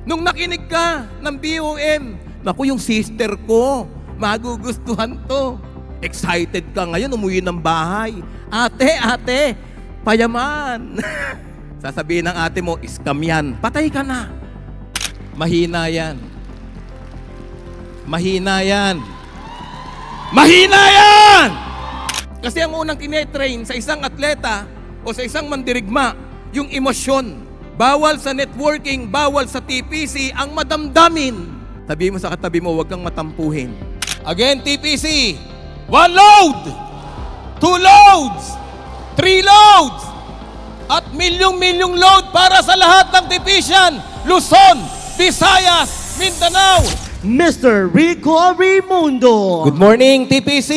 Nung nakinig ka ng BOM, naku, yung sister ko, magugustuhan to. Excited ka ngayon, umuwi ng bahay. Ate, payaman. Sasabihin ng ate mo, scam yan. Patay ka na. Mahina yan. Mahina yan. Mahina yan! Kasi ang unang tinetrain sa isang atleta o sa isang mandirigma, yung emosyon. Bawal sa networking, bawal sa TPC, ang madamdamin. Sabihin mo sa katabi mo, huwag kang matampuhin. Again, TPC. 1 load! 2 loads! 3 loads! At milyong-milyong load para sa lahat ng division. Luzon, Visayas, Mindanao. Mr. Rico Raimundo. Good morning, TPC!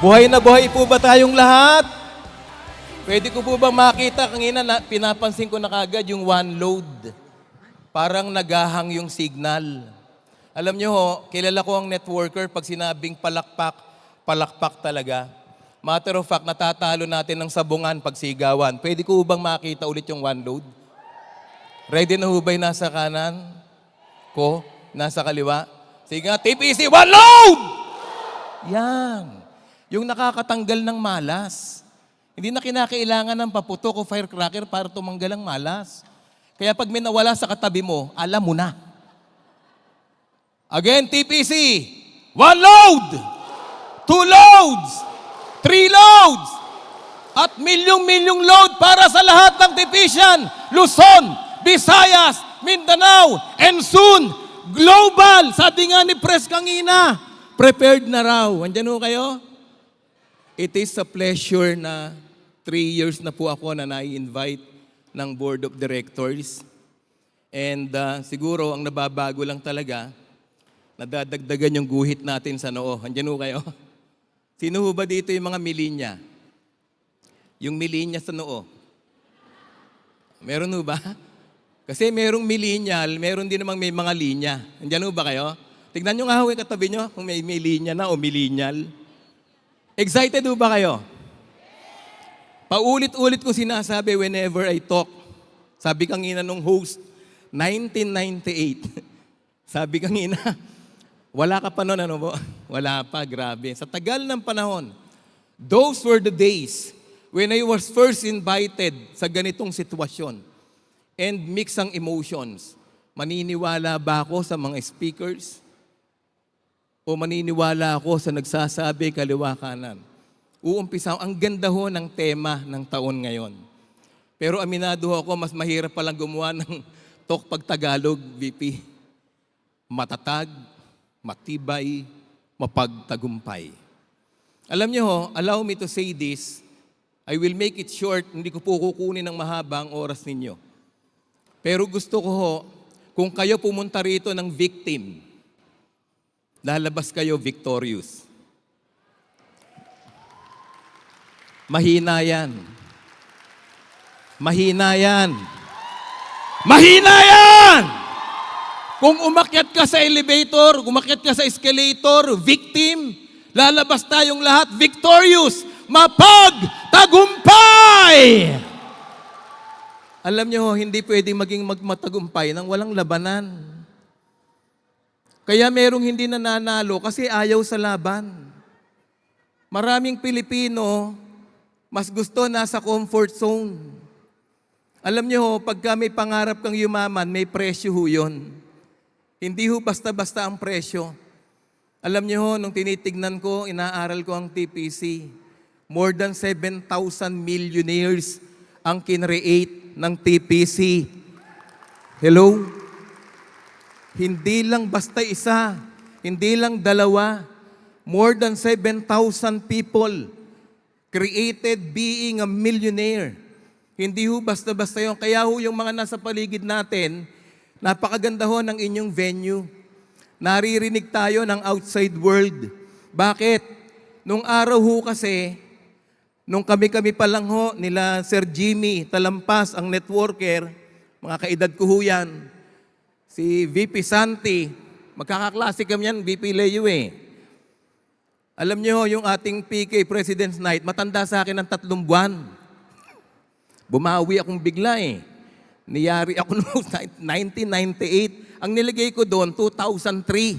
Buhay na buhay po ba tayong lahat? Pwede ko po bang makita kanina na pinapansin ko na kagad yung 1 load. Parang nagahang yung signal. Alam nyo ho, kilala ko ang networker pag sinabing palakpak, palakpak talaga. Matter of fact, natatalo natin ng sabungan pag sigawan. Pwede ko bang makita ulit yung 1 load? Ready na hubay nasa kanan? Ko? Nasa kaliwa? Sige nga, TPC, 1 load! Yan. Yung nakakatanggal ng malas. Hindi na kinakailangan ng paputok o firecracker para tumanggal ang malas. Kaya pag may nawala sa katabi mo, alam mo na. Again, TPC, 1 load! 2 loads! 3 loads! At milyong-milyong load para sa lahat ng division. Luzon, Visayas, Mindanao, and soon, global. Sabi nga ni Pres kanina, prepared na raw. Andyan ho kayo? It is a pleasure na 3 years na po ako na nai-invite ng Board of Directors. And siguro ang nababago lang talaga, nadadagdagan yung guhit natin sa noo. Andyan ho kayo? Sino ho ba dito yung mga milinya? Yung milinya sa noo. Meron ho ba? Kasi merong millennial, meron din namang may mga linya. Andyan ho ba kayo? Tignan nyo nga ho yung katabi nyo kung may linya na o millennial. Excited ho ba kayo? Paulit-ulit ko sinasabi whenever I talk. Sabi kanina nung host, 1998. Sabi kanina, wala ka pa noon, ano po? Wala pa, grabe. Sa tagal ng panahon, those were the days when I was first invited sa ganitong sitwasyon and mix ang emotions. Maniniwala ba ako sa mga speakers? O maniniwala ako sa nagsasabi kaliwa kanan? Uumpisa, ang ganda ho ng tema ng taon ngayon. Pero aminado ho ako, mas mahirap palang gumawa ng talk pag Tagalog, VP. Matatag, matibay, mapagtagumpay. Alam niyo ho, allow me to say this, I will make it short, hindi ko po kukunin ng mahabang oras ninyo. Pero gusto ko ho, kung kayo pumunta rito ng victim, lalabas kayo victorious. Mahina yan. Mahina yan. Mahina yan! Kung umakyat ka sa elevator, umakyat ka sa escalator, victim, lalabas tayong lahat victorious, mapagtagumpay! Alam nyo, hindi pwedeng maging magmatagumpay nang walang labanan. Kaya merong hindi nananalo kasi ayaw sa laban. Maraming Pilipino, mas gusto nasa comfort zone. Alam nyo, pagka may pangarap kang yumaman, may presyo ho yun. Hindi ho basta-basta ang presyo. Alam nyo ho, nung tinitignan ko, inaaral ko ang TPC, more than 7,000 millionaires ang kinreate ng TPC. Hello? Hindi lang basta isa, hindi lang dalawa, more than 7,000 people created being a millionaire. Hindi ho basta-basta yun. Kaya ho yung mga nasa paligid natin, napakaganda ho ng inyong venue. Naririnig tayo ng outside world. Bakit? Nung araw ho kasi, nung kami-kami pa lang ho, nila Sir Jimmy Talampas, ang networker, mga kaedad ko ho yan, si VP Santi, magkakaklase kami yan, VP Leo eh. Alam niyo, yung ating PK President's Night, matanda sa akin ng 3 buwan. Bumawi akong bigla eh. Niyari ako noong 1998. Ang nilagay ko doon, 2003.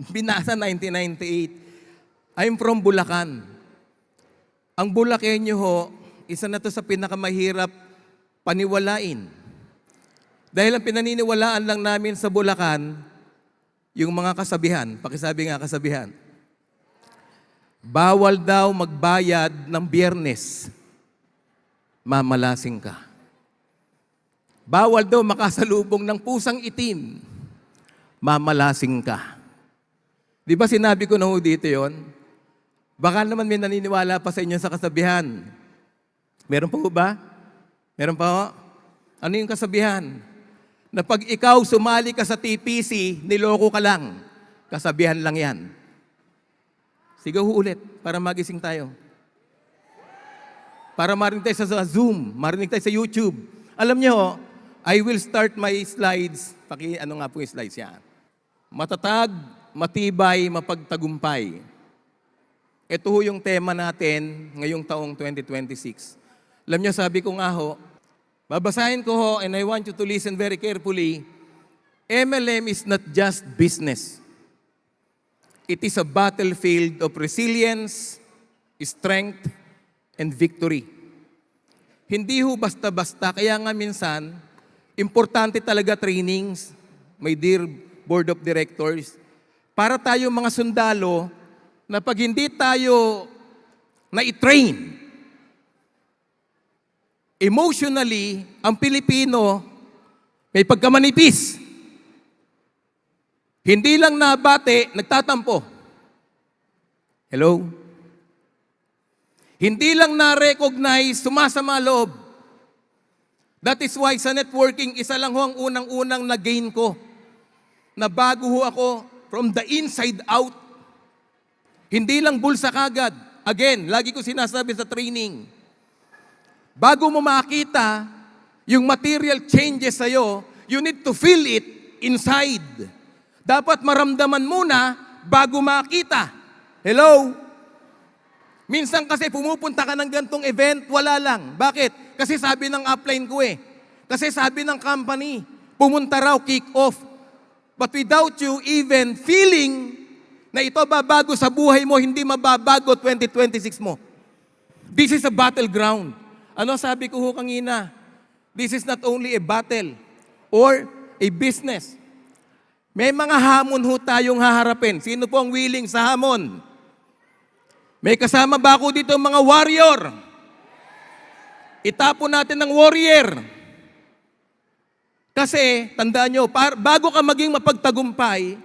Binasa 1998. I'm from Bulacan. Ang Bulakenyo ho, isa na to sa pinakamahirap paniwalain. Dahil ang pinaniniwalaan lang namin sa Bulacan, yung mga kasabihan. Pakisabi nga kasabihan. Bawal daw magbayad ng Biyernes. Mamalasing ka. Bawal daw makasalubong ng pusang itim. Mamalasing ka. Di ba sinabi ko na ho dito yon? Baka naman may naniniwala pa sa inyo sa kasabihan. Meron pa ho ba? Meron pa ho? Ano yung kasabihan? Na pag ikaw sumali ka sa TPC, niloko ka lang. Kasabihan lang yan. Sigaw ho ulit para magising tayo. Para marinig tayo sa Zoom, marinig tayo sa YouTube. Alam niyo, I will start my slides. Ano nga po yung slides yan? Matatag, matibay, mapagtagumpay. Ito ho yung tema natin ngayong taong 2026. Alam niyo, sabi ko nga ho, babasahin ko ho, and I want you to listen very carefully. MLM is not just business. It is a battlefield of resilience, strength, and victory. Hindi ho basta-basta, kaya nga minsan, importante talaga trainings, my dear Board of Directors, para tayo mga sundalo, na pag hindi tayo na-train, emotionally, ang Pilipino may pagkamanipis. Hindi lang nabate, nagtatampo. Hello? Hindi lang na-recognize, sumasama loob. That is why sa networking, isa lang ho ang unang-unang na-gain ko. Na bago ho ako from the inside out. Hindi lang bulsa kagad. Again, lagi ko sinasabi sa training. Bago mo makita yung material changes sa'yo, you need to feel it inside. Dapat maramdaman muna bago makita. Hello? Minsan kasi pumupunta ka ng gantong event, wala lang. Bakit? Kasi sabi ng upline ko eh. Kasi sabi ng company, pumunta raw, kick off. But without you even feeling na ito babago sa buhay mo, hindi mababago 2026 mo. This is a battleground. Ano sabi ko ho kanina? This is not only a battle or a business. May mga hamon ho tayong haharapin. Sino po ang willing sa hamon? May kasama ba ako dito mga warrior? Itapon natin ng warrior. Kasi, tandaan nyo, bago ka maging mapagtagumpay,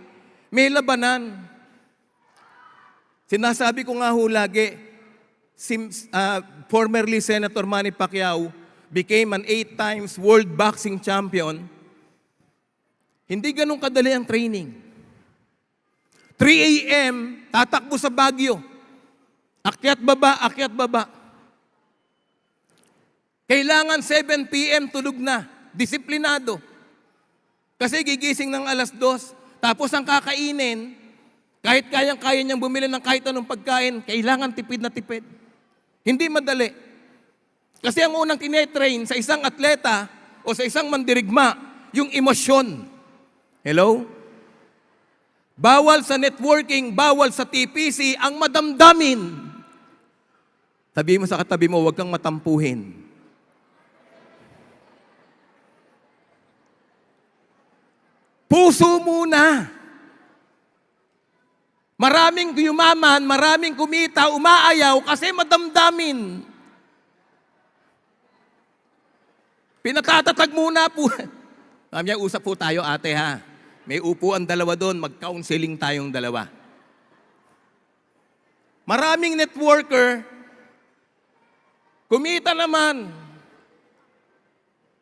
may labanan. Sinasabi ko nga ho lagi, formerly Senator Manny Pacquiao became an 8 times world boxing champion. Hindi ganun kadali ang training. 3 a.m., tatakbo sa Baguio. Akyat baba, akyat baba. Kailangan 7 p.m. tulog na. Disiplinado. Kasi gigising ng alas 2. Tapos ang kakainin, kahit kayang-kaya niyang bumili ng kahit anong pagkain, kailangan tipid na tipid. Hindi madali. Kasi ang unang tinetrain sa isang atleta o sa isang mandirigma, yung emosyon. Hello? Bawal sa networking, bawal sa TPC, ang madamdamin. Sabihin mo sa katabi mo, huwag kang matampuhin. Puso muna. Maraming yumaman, maraming kumita, umaayaw kasi madamdamin. Pinatatatag muna po. Mamaya usap po tayo ate ha. May upuan dalawa doon, mag-counseling tayong dalawa. Maraming networker, kumita naman.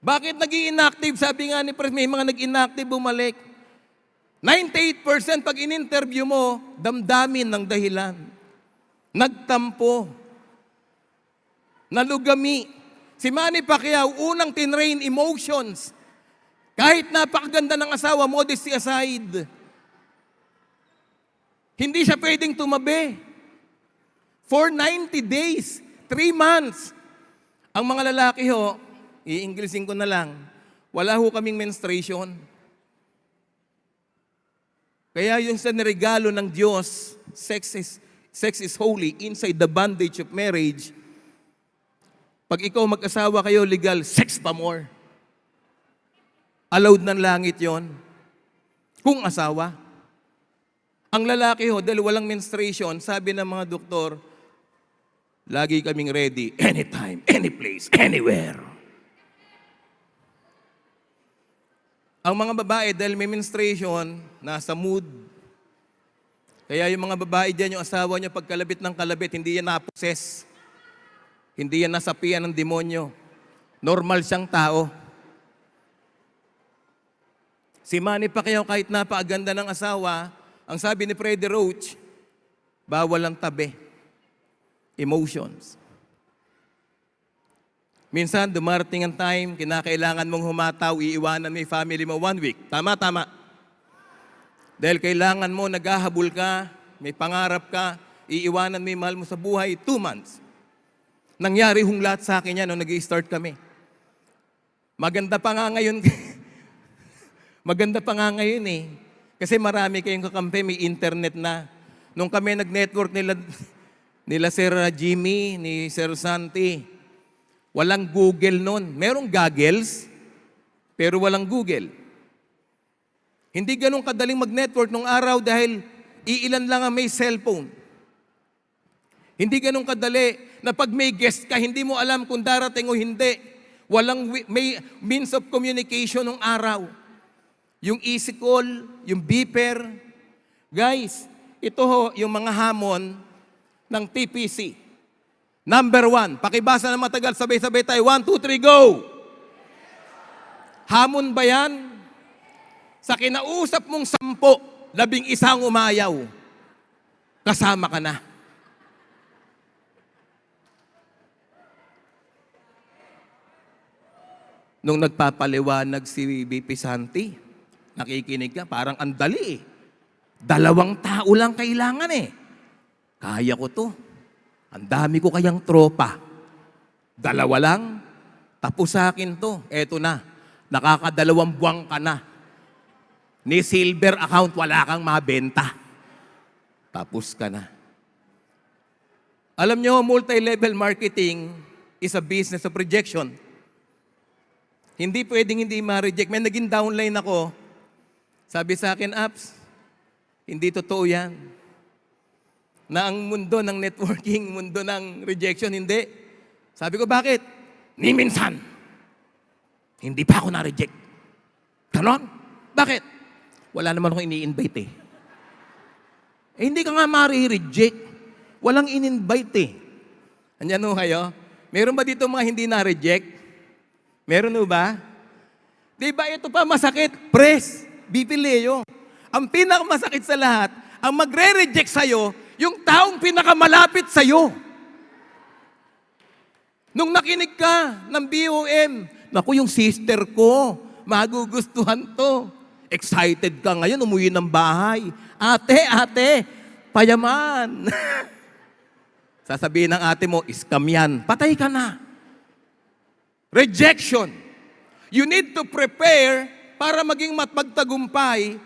Bakit nag-i-inactive? Sabi nga ni Pres, may mga nag-inactive bumalik. 98% pag in-interview mo, damdamin ng dahilan. Nagtampo. Nalugami. Si Manny Pacquiao, unang tinrain emotions. Kahit napakaganda ng asawa, modesty aside. Hindi siya pwedeng tumabi. For 90 days, 3 months. Ang mga lalaki ho, i-Englishin ko na lang, wala ho kaming menstruation. Kaya yung sa niregalo ng Diyos, sex is holy inside the bondage of marriage. Pag ikaw mag-asawa kayo, legal, sex pa more. Allowed ng langit yon. Kung asawa. Ang lalaki ho, dahil walang menstruation, sabi ng mga doktor, lagi kaming ready, anytime, any place, anywhere. Ang mga babae, dahil may menstruation, nasa mood. Kaya yung mga babae dyan, yung asawa nyo, pagkalabit ng kalabit, hindi yan naposes. Hindi yan nasapian ng demonyo. Normal siyang tao. Si Manny Pacquiao, kahit napakaganda ng asawa, ang sabi ni Freddie Roach, bawal ang tabi. Emotions. Minsan, dumarating ang time, kinakailangan mong humataw, iiwanan mo yung family mo 1 week. Tama, tama. Dahil kailangan mo, naghahabol ka, may pangarap ka, iiwanan mo yung mahal mo sa buhay, 2 months. Nangyari hong lahat sa akin yan nung nag-i-start kami. Maganda pa nga ngayon. Maganda pa nga ngayon eh. Kasi marami kayong kakampi, may internet na. Nung kami nag-network nila Sir Jimmy, ni Sir Santi, walang Google nun. Merong goggles, pero walang Google. Hindi ganun kadaling mag-network nung araw dahil iilan lang ang may cellphone. Hindi ganun kadali na pag may guest ka, hindi mo alam kung darating o hindi. May means of communication nung araw. Yung easy call, yung beeper. Guys, ito ho yung mga hamon ng TPC. Number 1, pakibasa na matagal, sabay-sabay tayo. 1, 2, 3, go! Hamon ba yan? Sa kinausap mong 10, 11 umayaw, kasama ka na. Nung nagpapaliwanag si BP Santi, nakikinig ka, parang andali eh. 2 tao lang kailangan eh. Kaya ko to. Ang dami ko kayang tropa. 2 lang, tapos sa akin to. Eto na, nakaka2 buwan ka na. Ni silver account, wala kang mabenta. Tapos ka na. Alam nyo, multi-level marketing is a business of rejection. Hindi pwedeng hindi ma-reject. May naging downline ako. Sabi sa akin, Apps, hindi totoo yan. Na ang mundo ng networking, mundo ng rejection, hindi. Sabi ko, bakit? Ni minsan. Hindi pa ako na-reject. Ganon? Bakit? Wala naman akong ini-invite eh. Hindi ka nga ma-reject. Walang in-invite eh. Andiyan ho kayo? Meron ba dito mga hindi na-reject? Meron ho ba? Di ba ito pa masakit? Press, BP Leo. Ang pinakamasakit sa lahat, ang magre-reject sa'yo, yung taong pinakamalapit sa'yo. Nung nakinig ka ng BOM, naku, yung sister ko, magugustuhan to. Excited ka ngayon, umuwi ng bahay. Ate, payaman. Sasabihin ng ate mo, scam yan. Patay ka na. Rejection. You need to prepare para maging magtagumpay.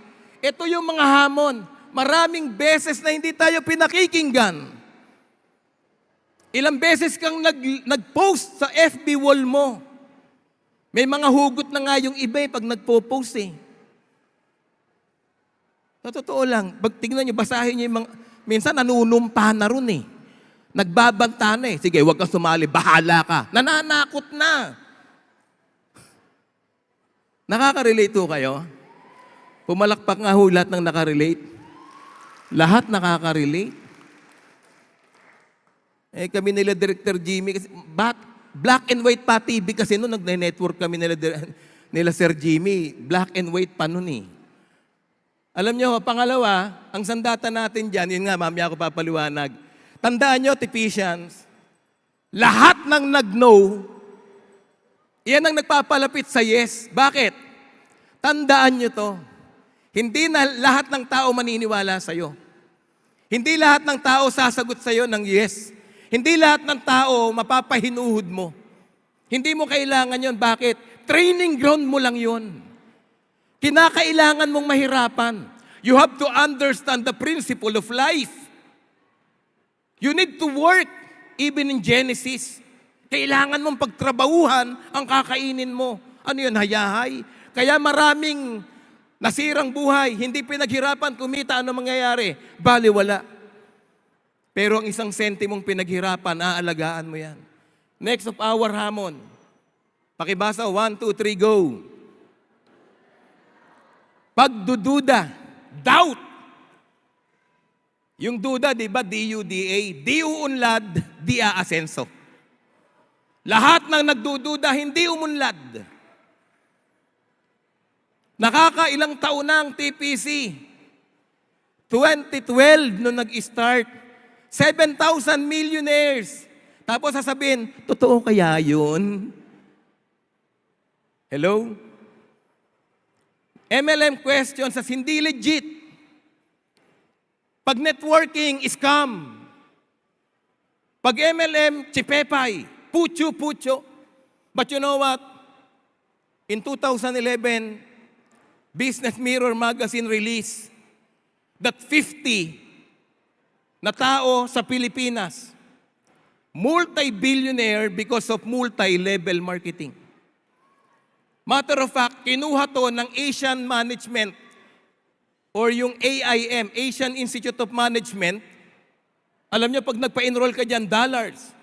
Ito yung mga hamon. Maraming beses na hindi tayo pinakikinggan. Ilang beses kang nag-post sa FB wall mo. May mga hugot na nga yung iba pag nagpo-post eh. Sa totoo lang, tingnan nyo, basahin nyo yung mga, minsan nanunumpa na ron eh. Nagbabanta na eh. Sige, huwag kang sumali, bahala ka. Nananakot na. Nakaka-relate ho kayo? Pumalakpak nga ho lahat ng nakarelate. Lahat nakaka-relate. Eh kami nila Director Jimmy, kasi, black and white pa TV kasi noon nagne-network kami nila Sir Jimmy. Black and white pa noon eh. Alam nyo, pangalawa, ang sandata natin dyan, yun nga, mamaya ako papaliwanag. Tandaan nyo, Ephesians, lahat ng nag-no, yan ang nagpapalapit sa yes. Bakit? Tandaan nyo to. Hindi na lahat ng tao maniniwala sa'yo. Hindi lahat ng tao sasagot sa'yo ng yes. Hindi lahat ng tao mapapahinuhod mo. Hindi mo kailangan yon. Bakit? Training ground mo lang yon. Kinakailangan mong mahirapan. You have to understand the principle of life. You need to work even in Genesis. Kailangan mong pagtrabahuhan ang kakainin mo. Ano yun, hayahay? Kaya maraming nasirang buhay, hindi pinaghirapan, kumita, ano mangyayari? Baliwala. Pero ang isang sentimong pinaghirapan, aalagaan mo yan. Next of our hamon. Pakibasa, 1, 2, 3, go. Pagdududa, doubt. Yung duda, di ba, D-U-D-A, di uunlad, di aasenso. Lahat ng nagdududa, hindi umunlad. Nakakailang taon na ang TPC. 2012, nung nag-start, 7,000 millionaires. Tapos sasabihin, totoo kaya yun? Hello? MLM questions as hindi legit. Pag networking, scam. Pag MLM, chipepay. Pucho. But you know what? In 2011, Business Mirror magazine released that 50 na tao sa Pilipinas, multi-billionaire because of multi-level marketing. Matter of fact, kinuha to ng Asian Management or yung AIM, Asian Institute of Management. Alam nyo, pag nagpa-enroll ka dyan, dollars.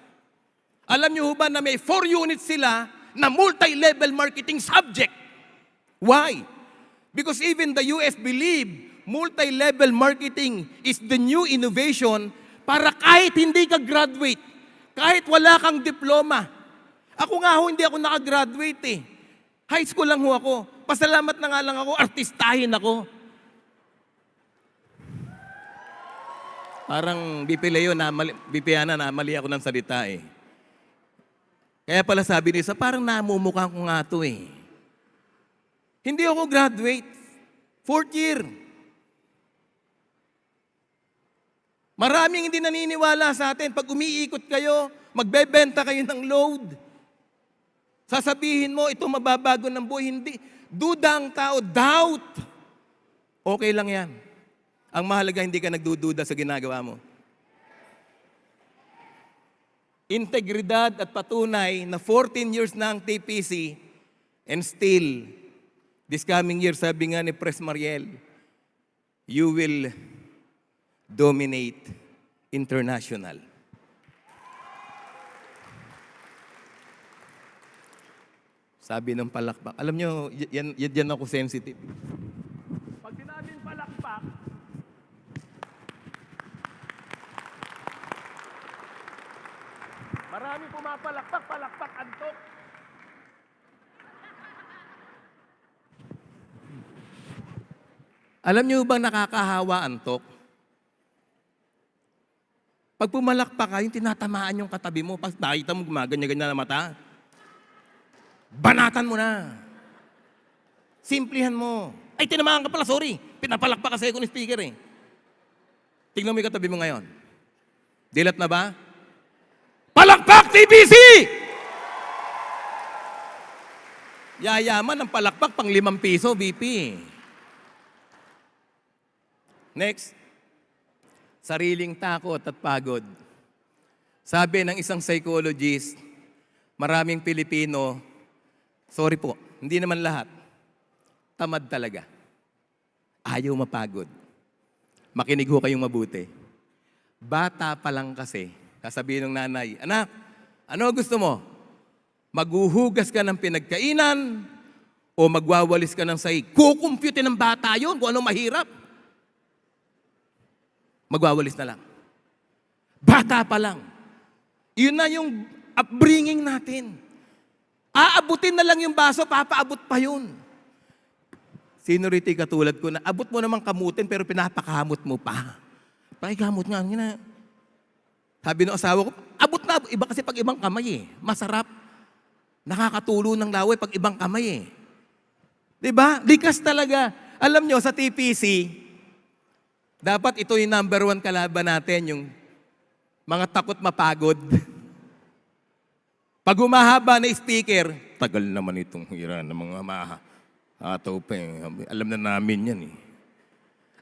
Alam nyo ba na may 4 units sila na multi-level marketing subject? Why? Because even the US believe multi-level marketing is the new innovation para kahit hindi ka graduate, kahit wala kang diploma. Ako nga ho, hindi ako nakagraduate eh. High school lang ho ako. Pasalamat na nga lang ako, artistahin ako. Parang BP Leo, BP Ana, namali ako ng salita eh. Kaya pala sabi niya, parang namumukha ko nga to eh. Hindi ako graduate. 4th year. Maraming hindi naniniwala sa atin. Pag umiikot kayo, magbebenta kayo ng load. Sasabihin mo, ito mababago ng buhay. Hindi. Duda ang tao. Doubt. Okay lang yan. Ang mahalaga, hindi ka nagdududa sa ginagawa mo. Integridad at patunay na 14 years na ang TPC and still, this coming year, sabi nga ni Pres Mariel, you will dominate international. Sabi ng palakpak. Alam nyo, yan ako sensitive. Pag sinabing palakpak, marami pumapalakpak, palakpak, antok. Alam niyo bang nakakahawa, antok? Pag pumalakpak ka, yung tinatamaan yung katabi mo, pag nakita mo gumaganyan-ganyan na mata, banatan mo na. Simplihan mo. Ay, tinamaan ka pala, sorry. Pinapalakpak kasi ako ni speaker eh. Tingnan mo yung katabi mo ngayon. Dilat na ba? Palakpak TBC! Yayaman ng palakpak pang 5 piso, BP. Next, sariling takot at pagod. Sabi ng isang psychologist, maraming Pilipino, sorry po, hindi naman lahat, tamad talaga. Ayaw mapagod. Makinig ho kayong mabuti. Bata pa lang kasi, sasabihin ng nanay, anak, ano gusto mo? Maghuhugas ka ng pinagkainan o magwawalis ka ng sahig? Kukumpute ng bata yun kung ano mahirap. Magwawalis na lang. Bata pa lang. Yun na yung upbringing natin. Aabutin na lang yung baso, papaabot pa yun. Sino rito katulad ko na abot mo naman kamutin pero pinapakamot mo pa. Pakikamot nga. Sabi ng asawa ko, abot na. Iba kasi pag ibang kamay eh. Masarap. Nakakatulo ng laway pag ibang kamay eh. Diba? Likas talaga. Alam nyo, sa TPC, dapat ito yung number 1 kalaban natin, yung mga takot mapagod. Pag humahaba na speaker, tagal naman itong hira ng mga ataw pa eh. Alam na namin yan eh.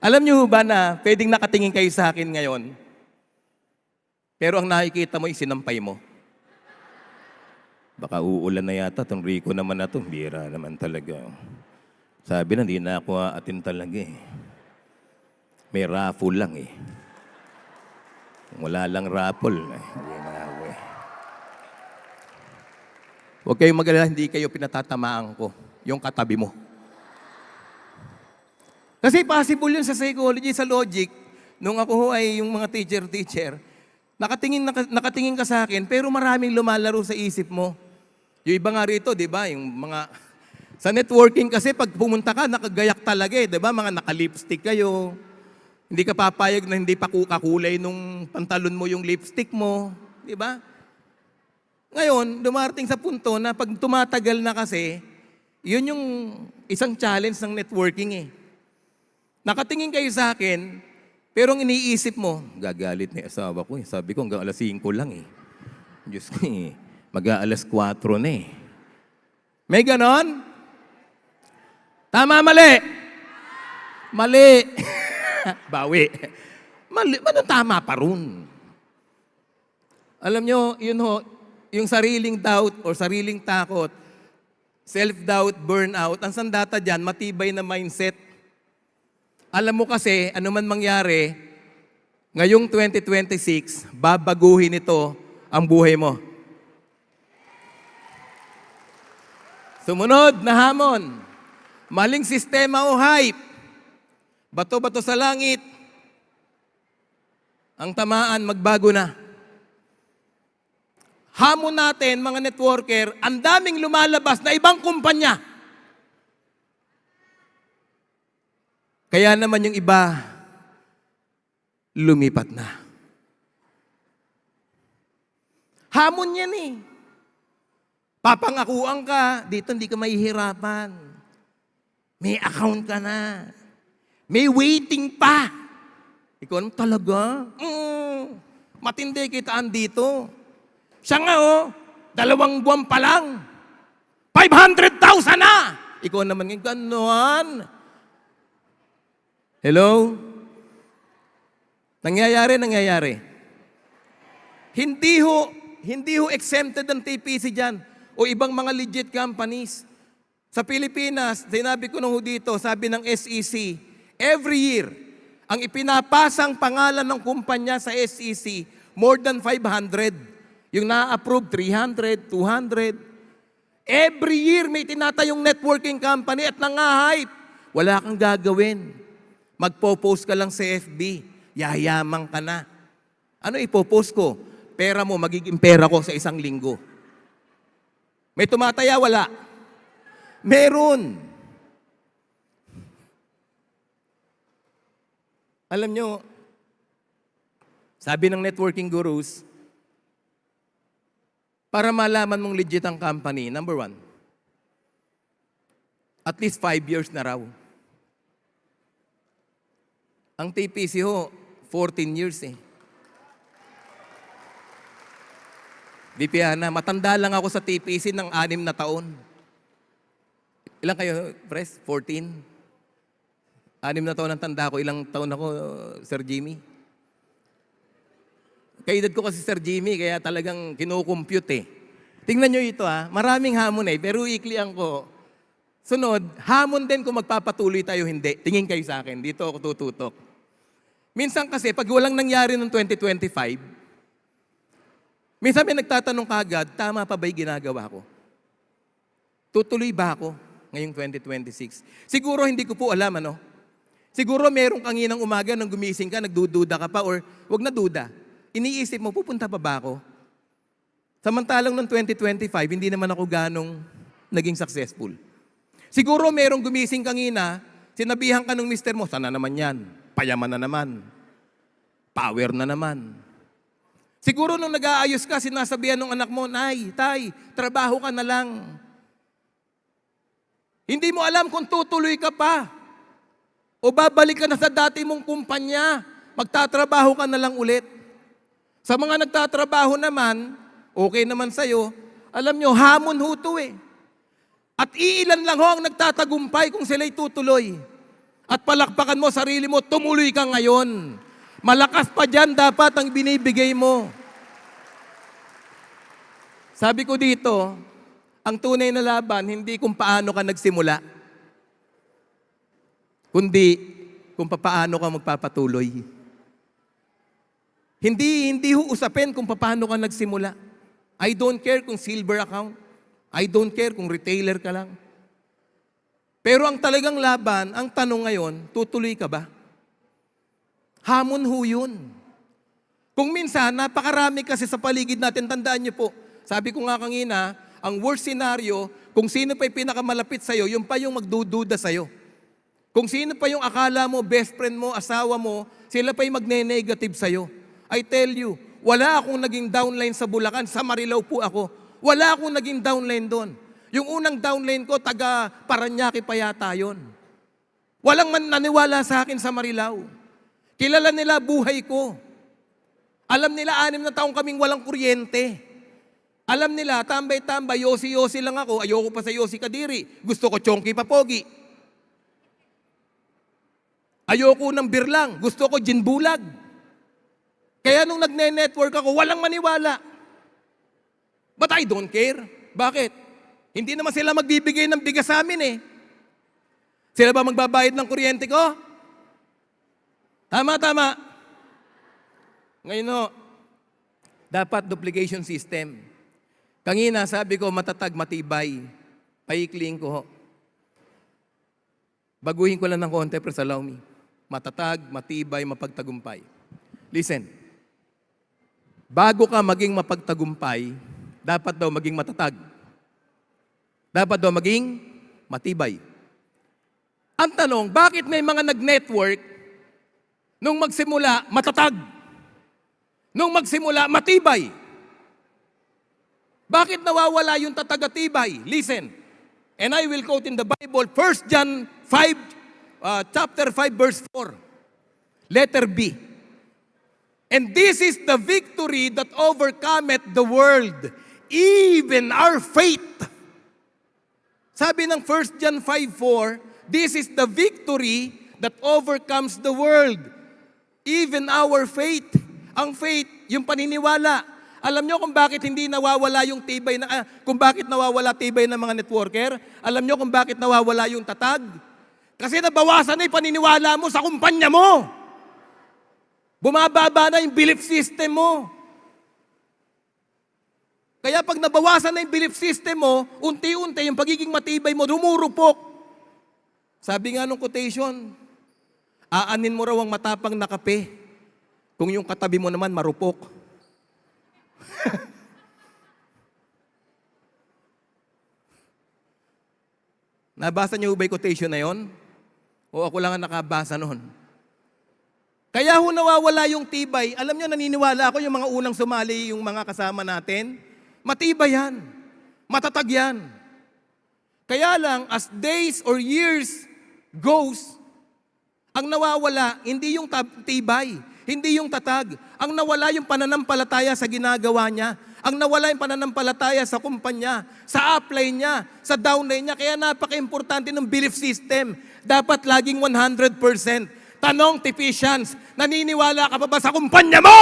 Alam niyo ba na pwedeng nakatingin kayo sa akin ngayon, pero ang nakikita mo, isinampay mo. Baka uulan na yata, itong Rico naman na ito. Bira naman talaga. Sabi na, hindi na ako aatin talaga eh. May raffle lang eh. Kung wala lang raffle, hindi na ako eh. Huwag kayong mag-alala, hindi kayo pinatatamaan ko. Yung katabi mo. Kasi possible yun sa psychology, sa logic. Nung ako ho ay yung mga teacher, nakatingin ka sa akin, pero maraming lumalaro sa isip mo. Yung iba nga rito, di ba, yung mga... Sa networking kasi, pag pumunta ka, nakagayak talaga eh, di ba? Mga naka-lipstick kayo. Hindi ka papayag na hindi pa kakulay nung pantalon mo yung lipstick mo. Di ba? Ngayon, dumarating sa punto na pag tumatagal na kasi, yun yung isang challenge ng networking eh. Nakatingin kayo sa akin, pero ang iniisip mo, gagalit na yung asawa ko eh. Sabi ko, hanggang alas 5 lang eh. Diyos ko eh, mag-aalas 4 na eh. May ganon? Tama, mali? Mali. Bawi. Mali. Ano tama pa rin? Alam nyo, yun ho, yung sariling doubt or sariling takot, self-doubt, burnout, ang sandata dyan, matibay na mindset. Alam mo kasi, ano man mangyari, ngayong 2026, babaguhin ito ang buhay mo. Sumunod na hamon, maling sistema o hype, bato-bato sa langit, ang tamaan magbago na. Hamon natin, mga networker, ang daming lumalabas na ibang kumpanya. Kaya naman yung iba, lumipat na. Hamon yan eh. Papangakuan ka, dito hindi ka mahihirapan. May account ka na. May waiting pa. Ikaw, talaga? Matindi kitaan dito. Siya nga oh, 2 buwan pa lang. 500,000 na! Ikaw naman yung ganon. Hello? Nangyayari. Hindi ho exempted ang TPC dyan o ibang mga legit companies. Sa Pilipinas, sinabi ko nung dito, sabi ng SEC, every year, ang ipinapasang pangalan ng kumpanya sa SEC, more than 500. Yung na-approve, 300, 200. Every year, may tinatayong networking company at nangahype. Wala kang gagawin. Magpo-post ka lang sa FB, yayamang ka na. Ano ipo-post ko? Pera mo, magiging pera ko sa 1 linggo. May tumataya, wala. Meron. Alam nyo, sabi ng networking gurus, para malaman mong legit ang company, number 1, at least 5 years na raw. Ang TPC ho, 14 years eh. VP Ana, matanda lang ako sa TPC ng 6 na taon. Ilang kayo, Pres? 14? 6 na taon ang tanda ko. Ilang taon ako, Sir Jimmy? Kaedad ko kasi Sir Jimmy, kaya talagang kinukompute eh. Tingnan nyo ito maraming hamon eh, pero iklian ko. Sunod, hamon din kung magpapatuloy tayo hindi. Tingin kayo sa akin, dito ako tututok. Minsan kasi, pag walang nangyari noong 2025, minsan may nagtatanong kagad, tama pa ba'y ginagawa ko? Tutuloy ba ako ngayong 2026? Siguro hindi ko po alam, Siguro merong kanginang umaga nang gumising ka, nagdududa ka pa, or wag na duda. Iniisip mo, pupunta pa ba ako? Samantalang noong 2025, hindi naman ako ganong naging successful. Siguro merong gumising kanina, sinabihan ka ng mister mo, sana naman yan, payaman na naman, power na naman. Siguro nung nag-aayos ka, sinasabihan ng anak mo, Nay, Tay, trabaho ka na lang. Hindi mo alam kung tutuloy ka pa o babalik ka na sa dati mong kumpanya, magtatrabaho ka na lang ulit. Sa mga nagtatrabaho naman, okay naman sa'yo, Alam nyo, hamon ho to eh. At iilan lang ho ang nagtatagumpay kung sila'y tutuloy. At palakpakan mo sarili mo, tumuloy ka ngayon. Malakas pa dyan dapat ang binibigay mo. Sabi ko dito, ang tunay na laban, hindi kung paano ka nagsimula, kundi kung paano ka magpapatuloy. Hindi ho usapin kung paano ka nagsimula. I don't care kung silver account. I don't care kung retailer ka lang. Pero ang talagang laban, ang tanong ngayon, tutuloy ka ba? Hamon ho yun. Kung minsan, napakarami kasi sa paligid natin, tandaan niyo po, sabi ko nga kanina, ang worst scenario, kung sino pa yung pinakamalapit sa'yo, yung pa yung magdududa sa'yo. Kung sino pa yung akala mo, best friend mo, asawa mo, sila pa yung magne-negative sa'yo. I tell you, wala akong naging downline sa Bulacan, sa Marilao po ako. Wala akong naging downline doon. Yung unang downline ko, taga Paranaque pa yata yun. Walang man naniwala sa akin sa Marilao. Kilala nila buhay ko. Alam nila 6 na taong kaming walang kuryente. Alam nila, tambay-tambay, yosi-yosi lang ako. Ayoko pa sa yosi kadiri. Gusto ko chonky papogi. Ayoko ng beer lang. Gusto ko gin bulag. Kaya nung nagne-network ako, walang maniwala. But I don't care. Bakit? Hindi naman sila magbibigay ng bigas sa amin eh. Sila ba magbabayad ng kuryente ko? Tama. Ngayon no, dapat duplication system. Kanina sabi ko matatag, matibay. Paikling ko ho. Baguhin ko lang ng konti, pero allow me. Matatag, matibay, mapagtagumpay. Listen. Bago ka maging mapagtagumpay, dapat daw maging matatag. Dapat daw maging matibay. Ang tanong, bakit may mga nag-network nung magsimula matatag? Nung magsimula matibay? Bakit nawawala yung tatag-atibay? Listen, and I will quote in the Bible, 1 John 5, chapter 5, verse 4, letter B. And this is the victory that overcometh the world, even our faith. Sabi ng 1 John 5:4, this is the victory that overcomes the world, even our faith. Ang faith, yung paniniwala. Alam nyo kung bakit hindi nawawala yung tibay na, kung bakit nawawala tibay ng mga networker? Alam nyo kung bakit nawawala yung tatag? Kasi nabawasan na yung paniniwala mo sa kumpanya mo. Bumababa na yung belief system mo. Kaya pag nabawasan na yung belief system mo, unti-unti yung pagiging matibay mo, rumurupok. Sabi nga nung quotation, aanin mo raw ang matapang na kape kung yung katabi mo naman marupok. Nabasa niyo ba yung quotation na yon? O ako lang ang nakabasa noon? Kaya ho nawawala yung tibay. Alam niyo, naniniwala ako yung mga unang sumali, yung mga kasama natin, matibay yan. Matatag yan. Kaya lang, as days or years goes, ang nawawala, hindi yung tibay, hindi yung tatag. Ang nawala yung pananampalataya sa ginagawa niya. Ang nawala yung pananampalataya sa kumpanya, sa upline niya, sa downline niya. Kaya napaka-importante ng belief system. Dapat laging 100%. Tanong, Tipicians, naniniwala ka pa ba sa kumpanya mo?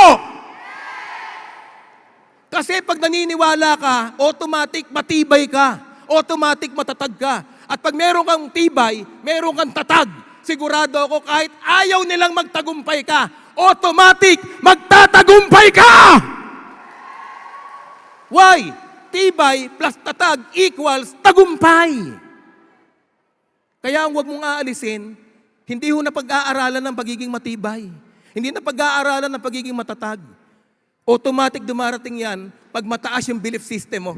Kasi pag naniniwala ka, automatic matibay ka. Automatic matatag ka. At pag meron kang tibay, meron kang tatag, sigurado ako kahit ayaw nilang magtagumpay ka, automatic magtatagumpay ka! Why? Tibay plus tatag equals tagumpay. Kaya ang huwag mong aalisin, hindi ho na pag-aaralan ng pagiging matibay. Hindi na pag-aaralan ng pagiging matatag. Automatic dumarating yan pag mataas yung belief system mo.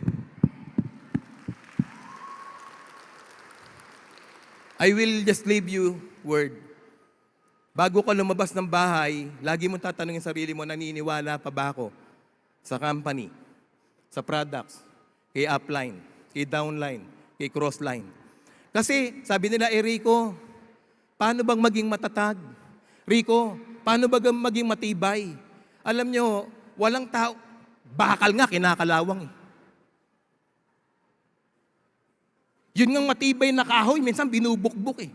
I will just leave you word. Bago ka lumabas ng bahay, lagi mong tatanungin sarili mo, naniniwala pa ba ako sa company, sa products, kay upline, kay downline, kay crossline. Kasi sabi nila, Rico, paano bang maging matatag? Rico, paano bang maging matibay? Alam nyo, walang tao, bakal nga, kinakalawang eh. Yun ngang matibay na kahoy, minsan binubukbok eh.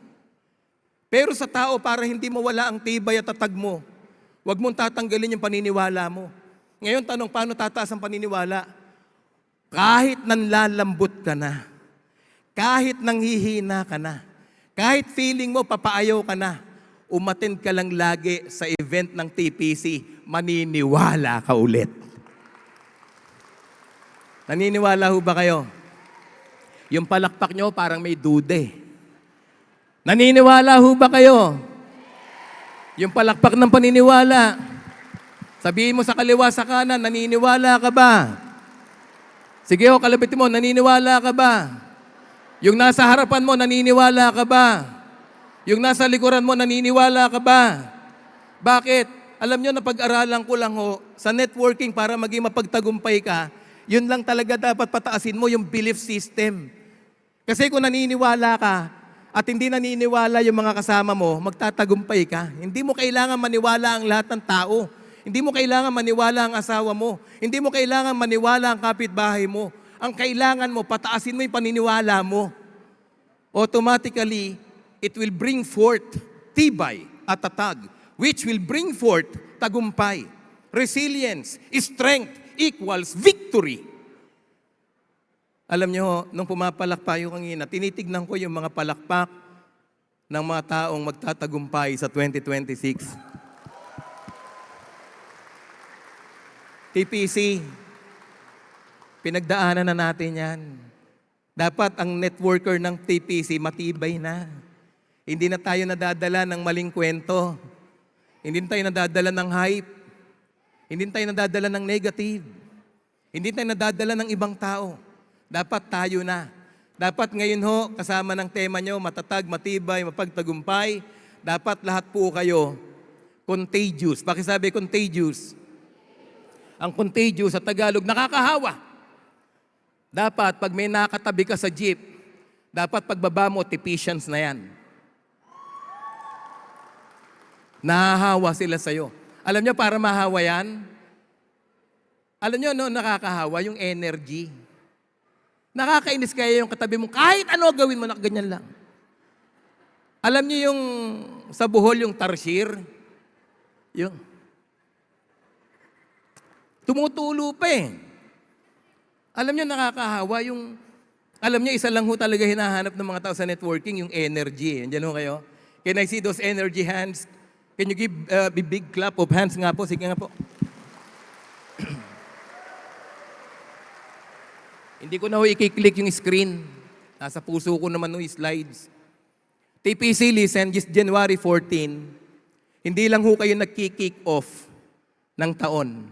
Pero sa tao, para hindi mawala ang tibay at tatag mo, huwag mong tatanggalin yung paniniwala mo. Ngayon, tanong, paano tataas ang paniniwala? Kahit nanlalambot ka na, kahit nanghihina ka na, kahit feeling mo papaayaw ka na, umattend ka lang lagi sa event ng TPC, maniniwala ka ulit. Naniniwala ho ba kayo? Yung palakpak nyo parang may dude. Naniniwala ho ba kayo? Yung palakpak ng paniniwala. Sabihin mo sa kaliwa sa kanan, naniniwala ka ba? Sige ho, kalabitin mo, naniniwala ka ba? Yung nasa harapan mo, naniniwala ka ba? Yung nasa likuran mo, naniniwala ka ba? Bakit? Alam nyo, napag-aralan ko lang ho, sa networking para maging mapagtagumpay ka, yun lang talaga dapat pataasin mo, yung belief system. Kasi kung naniniwala ka, at hindi naniniwala yung mga kasama mo, magtatagumpay ka. Hindi mo kailangan maniwala ang lahat ng tao. Hindi mo kailangan maniwala ang asawa mo. Hindi mo kailangan maniwala ang kapitbahay mo. Ang kailangan mo, pataasin mo yung paniniwala mo. Automatically, it will bring forth tibay at tatag, which will bring forth tagumpay. Resilience, strength equals victory. Alam nyo, nung pumapalakpa yung kanina, tinitignan ko yung mga palakpak ng mga taong magtatagumpay sa 2026. TPC, pinagdaanan na natin yan. Dapat ang networker ng TPC matibay na. Hindi na tayo nadadala ng maling kwento. Hindi na tayo nadadala ng hype. Hindi na tayo nadadala ng negative. Hindi na tayo nadadala ng ibang tao. Dapat tayo na. Dapat ngayon ho, kasama ng tema nyo, matatag, matibay, mapagtagumpay, dapat lahat po kayo contagious. Pakisabi contagious. Ang contagious sa Tagalog, nakakahawa. Dapat, pag may nakatabi ka sa jeep, dapat pagbaba mo, tipicians na yan. Nahahawa sila sa'yo. Alam nyo, para mahawa yan, alam nyo, no, nakakahawa yung energy. Nakakainis kaya yung katabi mo, kahit ano gawin mo, ganyan lang. Alam nyo yung sa Bohol, yung tarsier, yung tumutulo pa eh. Alam nyo, nakakahawa yung, alam nyo, isa lang ho talaga hinahanap ng mga tao sa networking, yung energy. Andiyan ho kayo. Can I see those energy hands? Can you give a big clap of hands nga po? Sige nga po. Hindi ko na ho i-click yung screen. Nasa puso ko naman ho yung slides. TPC, listen, just January 14, hindi lang ho kayo nag-kick off ng taon.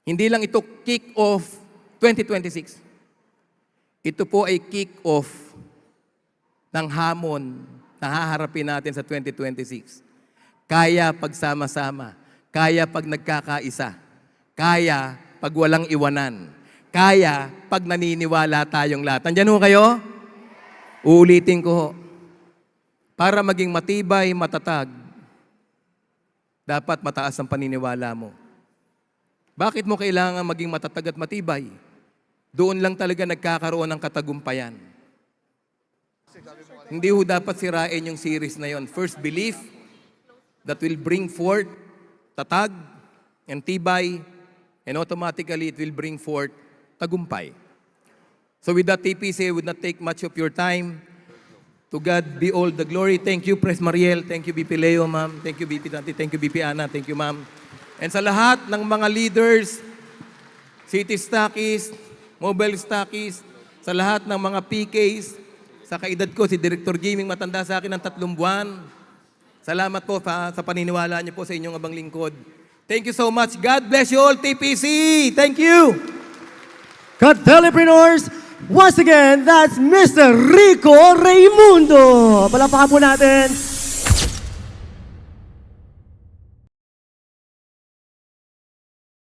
Hindi lang ito kick-off 2026. Ito po ay kick-off ng hamon na haharapin natin sa 2026. Kaya pagsama-sama, kaya pag nagkakaisa, kaya pag walang iwanan, kaya pag naniniwala tayong lahat. Nandiyan ho kayo? Uulitin ko ho. Para maging matibay, matatag, dapat mataas ang paniniwala mo. Bakit mo kailangan maging matatag at matibay? Doon lang talaga nagkakaroon ng katagumpayan. Hindi ho dapat sirain yung series na yon. First, belief that will bring forth tatag and tibay, and automatically it will bring forth tagumpay. So with that, TPC, I would not take much of your time. To God be all the glory. Thank you, Pres Mariel. Thank you, BP Leo, ma'am. Thank you, BP Tati. Thank you, BP Ana. Thank you, ma'am. And sa lahat ng mga leaders, city stockists, mobile stockists, sa lahat ng mga PKs, sa kaedad ko, si Director Gaming matanda sa akin ng 3 buwan. Salamat po sa paniniwala niyo po sa inyong abang lingkod. Thank you so much. God bless you all, TPC. Thank you. Ka-Telepreneurs, once again, that's Mr. Rico Raimundo. Palapakan po natin